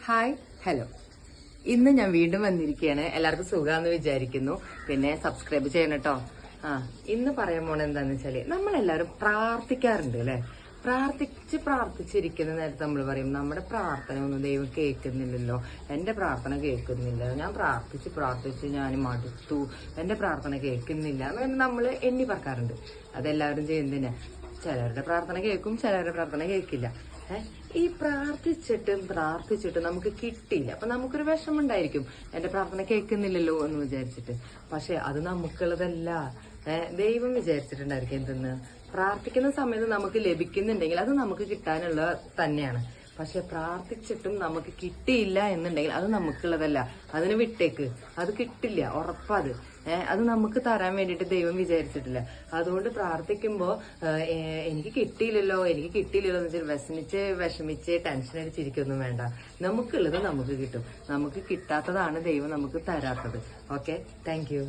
Hi hello. ഇന്ന് ഞാൻ വീണ്ടും വന്നിരിക്കുകയാണ്. എല്ലാവർക്കും സുഖമാണെന്ന് വിചാരിക്കുന്നു. പിന്നെ സബ്സ്ക്രൈബ് ചെയ്യണം കേട്ടോ. ഇന്ന് പറയാൻ പോണ എന്താന്ന് വെച്ചാല് നമ്മളെല്ലാവരും പ്രാർത്ഥിക്കാറുണ്ട് അല്ലെ. പ്രാർത്ഥിച്ചിരിക്കുന്ന നേരത്തെ നമ്മൾ പറയും നമ്മുടെ പ്രാർത്ഥന ഒന്നും ദൈവം കേൾക്കുന്നില്ലല്ലോ, എന്റെ പ്രാർത്ഥന കേൾക്കുന്നില്ല, ഞാൻ പ്രാർത്ഥിച്ച് ഞാൻ മടുത്തു, എന്റെ പ്രാർത്ഥന കേൾക്കുന്നില്ല എന്ന് നമ്മൾ എണ്ണി പറക്കാറുണ്ട്. അതെല്ലാവരും ചെയ്യുന്നതിന്. ചിലരുടെ പ്രാർത്ഥന കേൾക്കും, ചിലരുടെ പ്രാർത്ഥന കേൾക്കില്ല. ഈ പ്രാർത്ഥിച്ചിട്ടും നമുക്ക് കിട്ടിയില്ല. അപ്പൊ നമുക്കൊരു വിഷമം ഉണ്ടായിരിക്കും, എന്റെ പ്രാർത്ഥന കേൾക്കുന്നില്ലല്ലോ എന്ന് വിചാരിച്ചിട്ട്. പക്ഷെ അത് നമുക്കുള്ളതല്ല. ദൈവം വിചാരിച്ചിട്ടുണ്ടായിരിക്കും എന്തെന്ന്. പ്രാർത്ഥിക്കുന്ന സമയത്ത് നമുക്ക് ലഭിക്കുന്നുണ്ടെങ്കിൽ അത് നമുക്ക് കിട്ടാനുള്ള തന്നെയാണ്. പക്ഷെ പ്രാർത്ഥിച്ചിട്ടും നമുക്ക് കിട്ടിയില്ല എന്നുണ്ടെങ്കിൽ അത് നമുക്കുള്ളതല്ല. അതിന് വിട്ടേക്ക്, അത് കിട്ടില്ല, ഉറപ്പത്. അത് നമുക്ക് തരാൻ വേണ്ടിയിട്ട് ദൈവം വിചാരിച്ചിട്ടില്ല. അതുകൊണ്ട് പ്രാർത്ഥിക്കുമ്പോ എനിക്ക് കിട്ടിയില്ലല്ലോ എന്ന് വെച്ചാൽ വിഷമിച്ച് ടെൻഷൻ അടിച്ചിരിക്കൊന്നും വേണ്ട. നമുക്കുള്ളത് നമുക്ക് കിട്ടും. നമുക്ക് കിട്ടാത്തതാണ് ദൈവം നമുക്ക് തരാത്തത്. Okay, thank you.